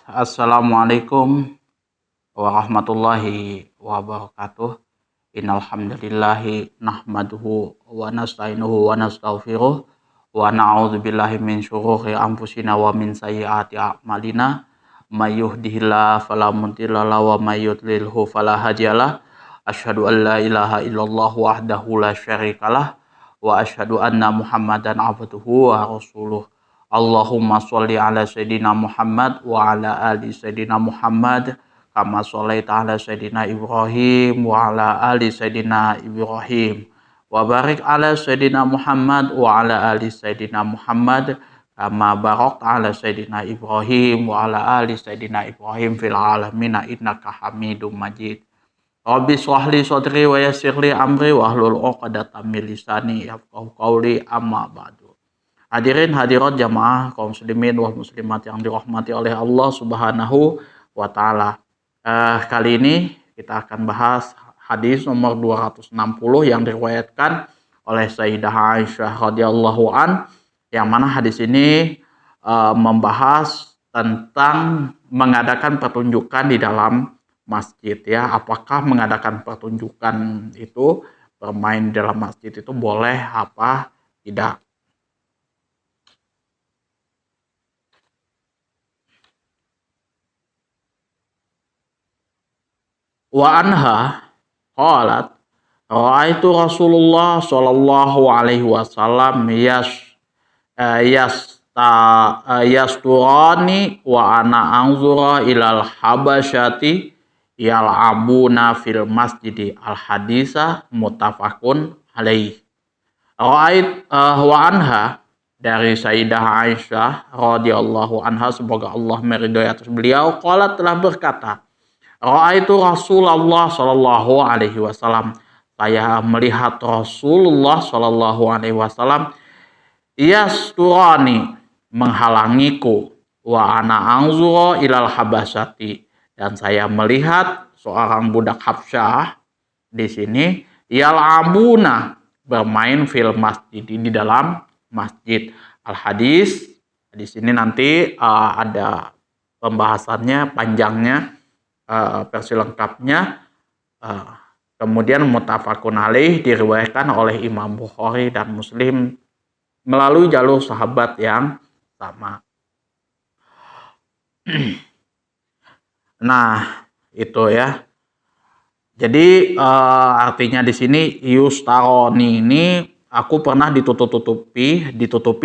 Assalamualaikum warahmatullahi wabarakatuh. Innal hamdalillahi nahmaduhu wa nasta'inuhu wa nastaghfiruh wa na'udzubillahi min syururi anfusina wa min sayyiati a'malina. May yahdihillahu fala mudhillalah wa may yudlilhu fala hadiyalah. Asyhadu an la ilaha illallah wahdahu la syarikalah wa asyhadu anna Muhammadan abduhu wa rasuluh. Allahumma sholli ala Sayyidina Muhammad wa ala ali Sayyidina Muhammad kama sholaita ala Sayyidina Ibrahim wa ala ali Sayyidina Ibrahim wa barik ala Sayyidina Muhammad wa ala ali Sayyidina Muhammad kama barakta ala Sayyidina Ibrahim wa ala ali Sayyidina Ibrahim fil alamin innaka Hamidum Majid. Rabbi shrah li sadri wa yassir li amri wa hlul 'uqdatam min lisani yafqahu qawli amma ba'du. Hadirin hadirat jamaah kaum muslimin wal muslimat yang dirahmati oleh Allah Subhanahu wa taala. Kali ini kita akan bahas hadis nomor 260 yang diriwayatkan oleh Sayyidah Aisyah radhiyallahu an, yang mana hadis ini membahas tentang mengadakan pertunjukan di dalam masjid ya. Apakah mengadakan pertunjukan itu, bermain di dalam masjid itu boleh apa tidak? Wa anha qalat ra'aitu Rasulullah sallallahu alaihi wasallam yasturani wa ana anzura ilal habasyati yal'abuna fil masjidi al hadisa muttafaqun alaih. Wa anha, dari Sayyidah Aisyah radhiyallahu anha, semoga Allah meridhai atas beliau, qalat, telah berkata, Ra'aitu Rasulullah sallallahu alaihi wasallam, saya melihat Rasulullah sallallahu alaihi wasallam yasturani, menghalangiku, wa ana anzura ilal habasyati, dan saya melihat seorang budak Habsyah di sini yal'abuna, bermain fil masjid, di dalam masjid. Al hadis di sini nanti ada pembahasannya panjangnya, versi lengkapnya. Kemudian muttafaqun alaih, diriwayatkan oleh Imam Bukhari dan Muslim melalui jalur sahabat yang sama. Nah, itu ya. Jadi artinya di sini yustaroni ini, aku pernah ditutupi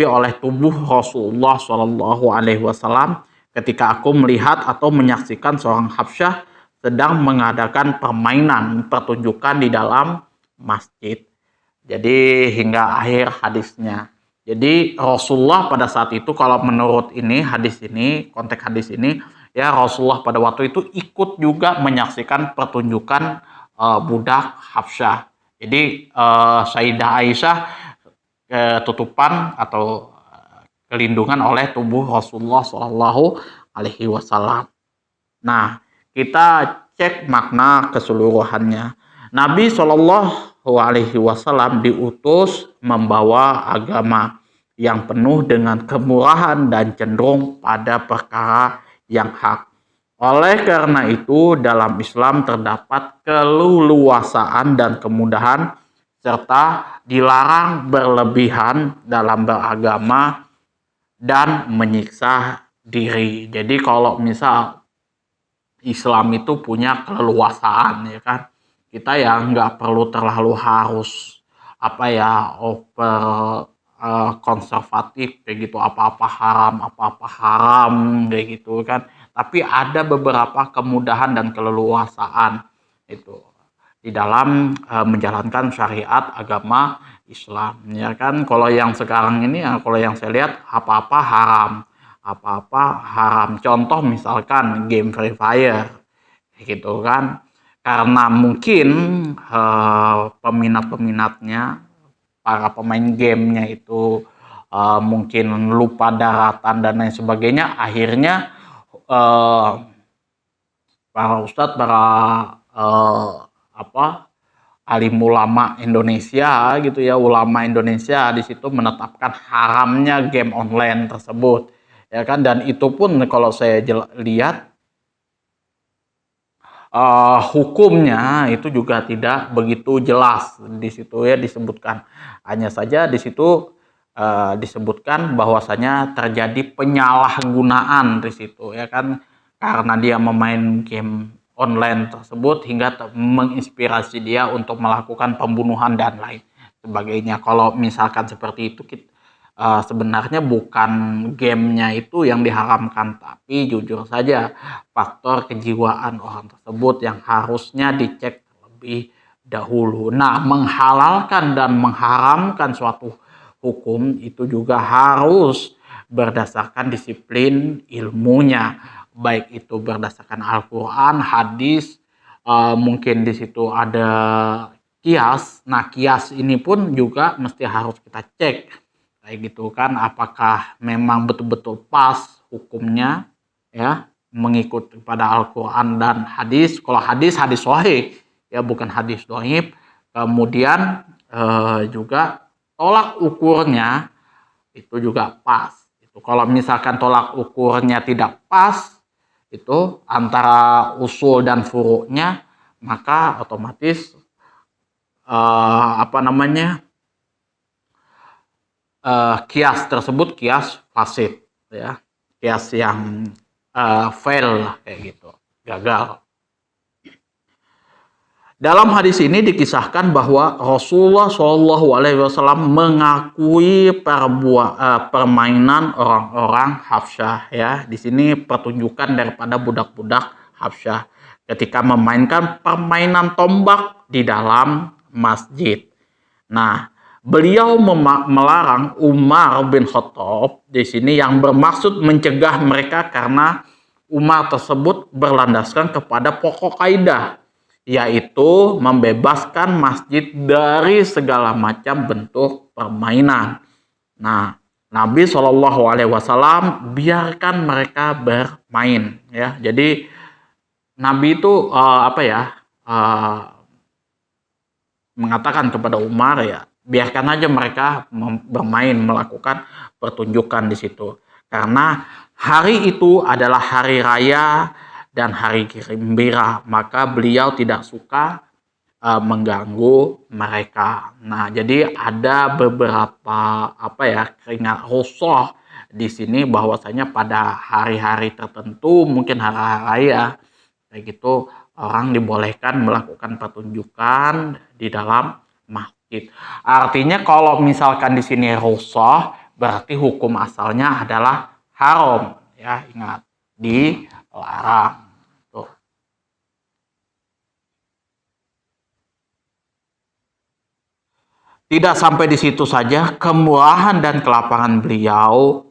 oleh tubuh Rasulullah Shallallahu Alaihi Wasallam ketika aku melihat atau menyaksikan seorang Habsyah sedang mengadakan pertunjukan di dalam masjid. Jadi hingga akhir hadisnya. Jadi Rasulullah pada saat itu, kalau menurut hadis ini, konteks hadis ini, ya, Rasulullah pada waktu itu ikut juga menyaksikan pertunjukan budak Habsyah. Jadi Sayyidah Aisyah tutupan atau kelindungan oleh tubuh Rasulullah Shallallahu Alaihi Wasallam. Nah, kita cek makna keseluruhannya. Nabi Shallallahu Alaihi Wasallam diutus membawa agama yang penuh dengan kemurahan dan cenderung pada perkara yang hak. Oleh karena itu, dalam Islam terdapat keleluasaan dan kemudahan, serta dilarang berlebihan dalam beragama dan menyiksa diri. Jadi kalau misal Islam itu punya keleluasaan, ya kan, kita ya nggak perlu terlalu harus konservatif kayak gitu, apa-apa haram kayak gitu kan. Tapi ada beberapa kemudahan dan keleluasaan itu di dalam menjalankan syariat agama Islam, ya kan. Kalau yang sekarang ini, kalau yang saya lihat, apa-apa haram. Contoh misalkan game Free Fire gitu kan, karena mungkin peminatnya, para pemain gamenya itu mungkin lupa daratan dan lain sebagainya, akhirnya para ustadz, alim ulama Indonesia gitu ya, ulama Indonesia di situ menetapkan haramnya game online tersebut, ya kan, dan itu pun kalau saya lihat hukumnya itu juga tidak begitu jelas di situ ya disebutkan. Hanya saja di situ disebutkan bahwasanya terjadi penyalahgunaan di situ ya kan, karena dia memain game online tersebut hingga menginspirasi dia untuk melakukan pembunuhan dan lain sebagainya. Kalau misalkan seperti itu sebenarnya bukan gamenya itu yang diharamkan, tapi jujur saja faktor kejiwaan orang tersebut yang harusnya dicek terlebih dahulu. Nah, menghalalkan dan mengharamkan suatu hukum itu juga harus berdasarkan disiplin ilmunya, baik itu berdasarkan Al-Quran, hadis, mungkin di situ ada kias. Nah, kias ini pun juga mesti harus kita cek kayak gitu kan, apakah memang betul-betul pas hukumnya ya mengikut pada Al-Quran dan hadis. Kalau hadis sahih ya, bukan hadis dhaif. Kemudian juga tolak ukurnya itu juga pas. Itu kalau misalkan tolak ukurnya tidak pas itu antara usul dan furu'nya, maka otomatis kias tersebut kias fasid ya, kias yang fail lah kayak gitu, gagal. Dalam hadis ini dikisahkan bahwa Rasulullah SAW mengakui permainan orang-orang Habsyah ya. Di sini pertunjukan daripada budak-budak Habsyah ketika memainkan permainan tombak di dalam masjid. Nah, beliau melarang Umar bin Khattab di sini yang bermaksud mencegah mereka karena Umar tersebut berlandaskan kepada pokok kaidah, yaitu membebaskan masjid dari segala macam bentuk permainan. Nah, Nabi SAW biarkan mereka bermain ya. Jadi Nabi itu mengatakan kepada Umar ya, biarkan aja mereka bermain, melakukan pertunjukan di situ. Karena hari itu adalah hari raya dan hari gembira, maka beliau tidak suka mengganggu mereka. Nah, jadi ada beberapa keringat rusuh di sini bahwasanya pada hari-hari tertentu, mungkin hari raya kayak gitu, orang dibolehkan melakukan pertunjukan di dalam masjid. Artinya kalau misalkan di sini rusuh, berarti hukum asalnya adalah haram ya, ingat, dilarang. Tuh. Tidak sampai di situ saja, kemurahan dan kelapangan beliau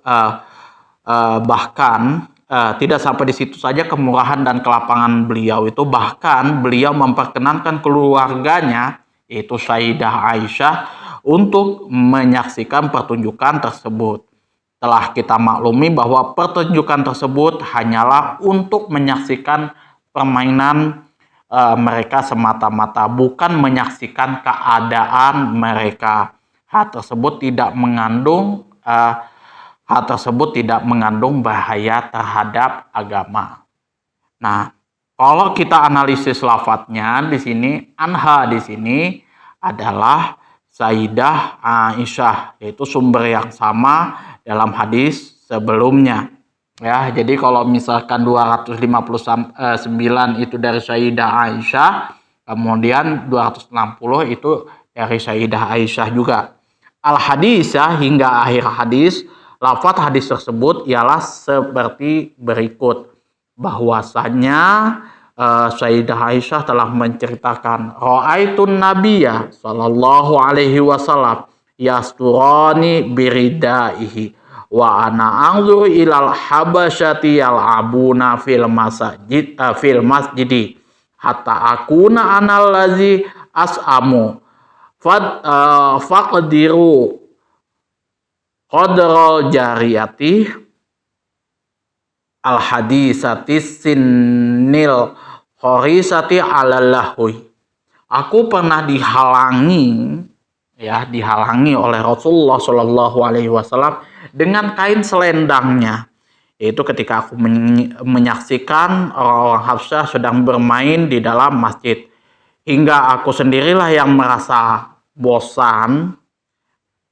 tidak sampai di situ saja kemurahan dan kelapangan beliau itu, bahkan beliau memperkenankan keluarganya yaitu Sayyidah Aisyah untuk menyaksikan pertunjukan tersebut. Telah kita maklumi bahwa pertunjukan tersebut hanyalah untuk menyaksikan permainan mereka semata-mata, bukan menyaksikan keadaan mereka. Hal tersebut tidak mengandung bahaya terhadap agama. Nah, kalau kita analisis lafadznya di sini, anha di sini adalah Sayyidah Aisyah, yaitu sumber yang sama dalam hadis sebelumnya. Ya, jadi kalau misalkan 259 itu dari Sayyidah Aisyah, kemudian 260 itu dari Sayyidah Aisyah juga. Al-hadisah hingga akhir hadis, lafadz hadis tersebut ialah seperti berikut, bahwasanya Sayyidah Aisyah telah menceritakan, ra'aitun nabiyya sallallahu alaihi wasallam yasturani biridaihi wa ana anzuru ilal habasyati yal'abuna fil masjidi hatta akuna anal ladzi as'amu faqdiru qadral jariyati al hadisati sinnil khorisati alallahui. Aku pernah dihalangi oleh Rasulullah Shallallahu Alaihi Wasallam dengan kain selendangnya yaitu ketika aku menyaksikan orang-orang Habsyah sedang bermain di dalam masjid, hingga aku sendirilah yang merasa bosan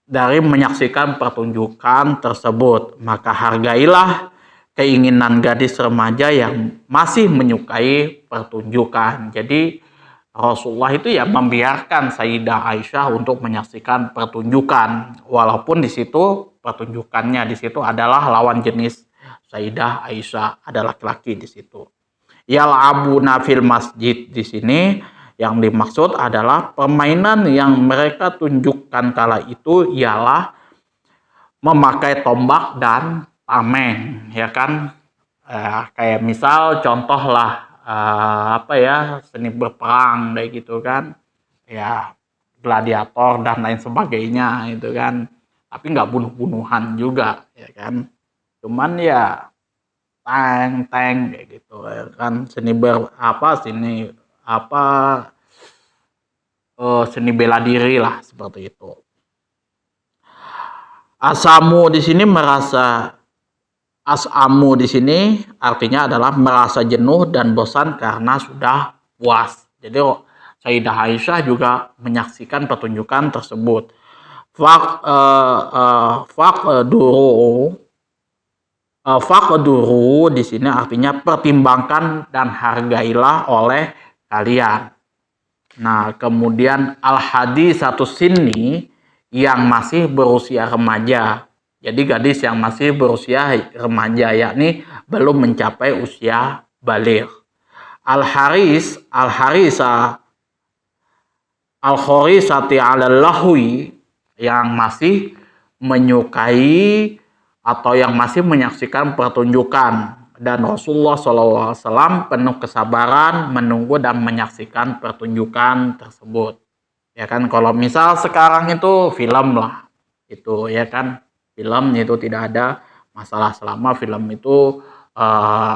dari menyaksikan pertunjukan tersebut. Maka hargailah keinginan gadis remaja yang masih menyukai pertunjukan. Jadi Rasulullah itu ya membiarkan Sayyidah Aisyah untuk menyaksikan pertunjukan, walaupun di situ pertunjukannya di situ adalah lawan jenis Sayyidah Aisyah, ada laki-laki di situ. Yal'abuna fil masjid di sini yang dimaksud adalah permainan yang mereka tunjukkan kala itu ialah memakai tombak dan tameng, ya kan? Kayak misal contoh lah seni berperang kayak gitu kan, ya gladiator dan lain sebagainya itu kan, tapi nggak bunuh-bunuhan juga ya kan, cuman ya tank kayak gitu ya kan, seni bela diri lah seperti itu. Asamu di sini artinya adalah merasa jenuh dan bosan karena sudah puas. Jadi Sayyidah Aisyah juga menyaksikan pertunjukan tersebut. Faqduru di sini artinya pertimbangkan dan hargailah oleh kalian. Nah, kemudian al-hadisatu sinni yang masih berusia remaja. Jadi gadis yang masih berusia remaja, yakni belum mencapai usia baligh. Al-kharisati 'alal lahwi yang masih menyukai atau yang masih menyaksikan pertunjukan, dan Rasulullah SAW penuh kesabaran menunggu dan menyaksikan pertunjukan tersebut. Ya kan, kalau misal sekarang itu film lah, itu ya kan, film itu tidak ada masalah selama film itu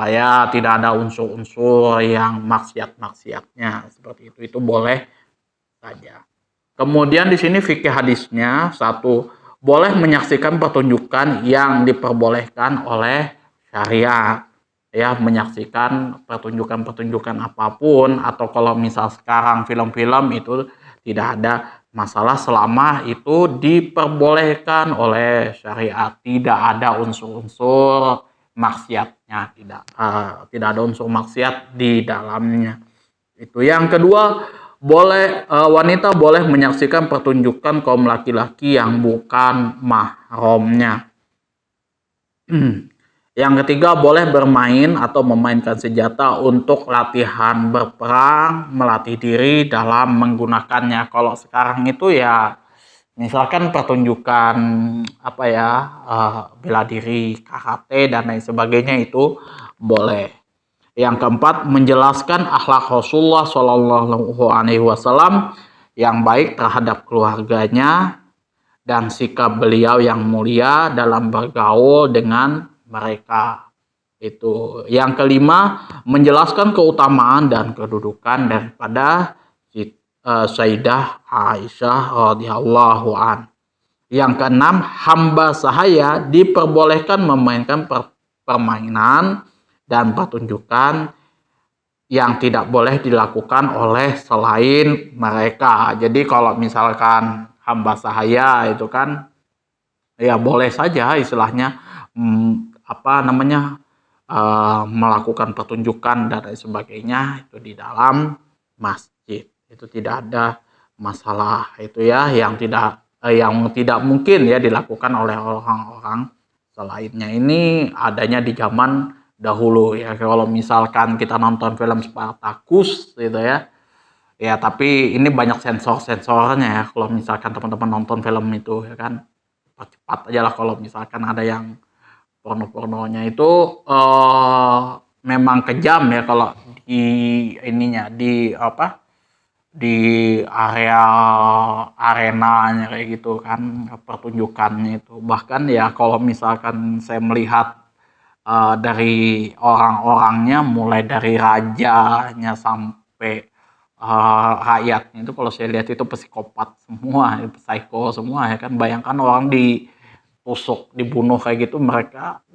ya tidak ada unsur-unsur yang maksiat-maksiatnya seperti itu boleh saja. Kemudian di sini fikih hadisnya, satu, boleh menyaksikan pertunjukan yang diperbolehkan oleh syariat, ya, menyaksikan pertunjukan-pertunjukan apapun, atau kalau misal sekarang film-film itu tidak ada masalah selama itu diperbolehkan oleh syariat, tidak ada unsur-unsur maksiatnya, tidak ada unsur maksiat di dalamnya. Itu yang kedua, wanita boleh menyaksikan pertunjukan kaum laki-laki yang bukan mahramnya. Yang ketiga, boleh bermain atau memainkan senjata untuk latihan berperang, melatih diri dalam menggunakannya. Kalau sekarang itu ya misalkan pertunjukan bela diri, karate dan lain sebagainya itu boleh. Yang keempat, menjelaskan akhlak Rasulullah Shallallahu Alaihi Wasallam yang baik terhadap keluarganya dan sikap beliau yang mulia dalam bergaul dengan mereka. Itu. Yang kelima, menjelaskan keutamaan dan kedudukan daripada Sayyidah Aisyah radhiyallahu an. Yang keenam, hamba sahaya diperbolehkan memainkan permainan dan pertunjukan yang tidak boleh dilakukan oleh selain mereka. Jadi kalau misalkan hamba sahaya itu kan ya boleh saja istilahnya melakukan pertunjukan dan sebagainya itu di dalam masjid. Itu tidak ada masalah itu ya, yang tidak mungkin ya dilakukan oleh orang-orang selainnya. Ini adanya di zaman dahulu ya, kalau misalkan kita nonton film Spartacus gitu ya, tapi ini banyak sensor-sensornya ya, kalau misalkan teman-teman nonton film itu ya kan, cepat aja lah. Kalau misalkan ada yang porno-pornonya itu memang kejam ya, kalau di arenanya kayak gitu kan, pertunjukannya itu. Bahkan ya kalau misalkan saya melihat dari orang-orangnya, mulai dari rajanya sampai rakyatnya itu, kalau saya lihat itu psikopat semua, psiko semua ya kan. Bayangkan orang ditusuk, dibunuh kayak gitu, mereka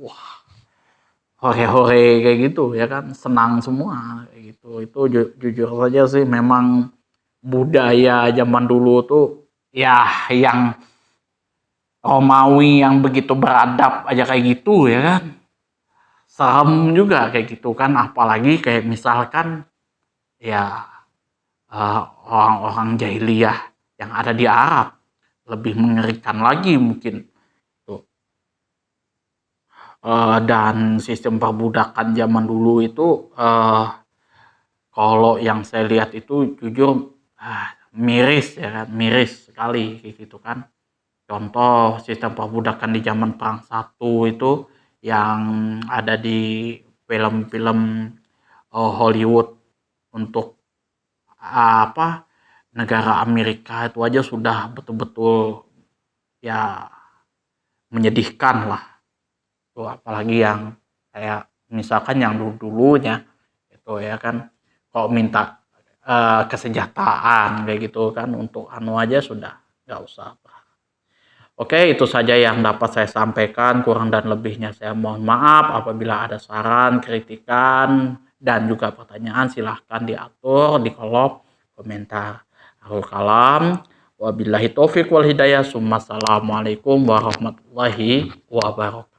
hore-hore kayak gitu ya kan, senang semua kayak gitu. Itu jujur saja sih memang budaya zaman dulu tuh ya yang Romawi yang begitu beradab aja kayak gitu ya kan. Serem juga kayak gitu kan, apalagi kayak misalkan ya orang-orang jahiliyah yang ada di Arab lebih mengerikan lagi mungkin tuh. Dan sistem perbudakan zaman dulu itu kalau yang saya lihat itu jujur miris ya kan, miris sekali kayak gitu kan. Contoh sistem perbudakan di zaman Perang Satu itu yang ada di film-film Hollywood untuk apa negara Amerika itu aja sudah betul-betul ya menyedihkan lah. Tuh apalagi yang kayak misalkan yang dulu-dulunya itu ya kan kalau minta kesejahteraan kayak gitu kan untuk anu aja sudah nggak usah. Oke, itu saja yang dapat saya sampaikan. Kurang dan lebihnya saya mohon maaf. Apabila ada saran, kritikan, dan juga pertanyaan, silahkan diatur di kolom komentar. Akhirul kalam. Wabillahi taufiq wal hidayah. Assalamualaikum warahmatullahi wabarakatuh.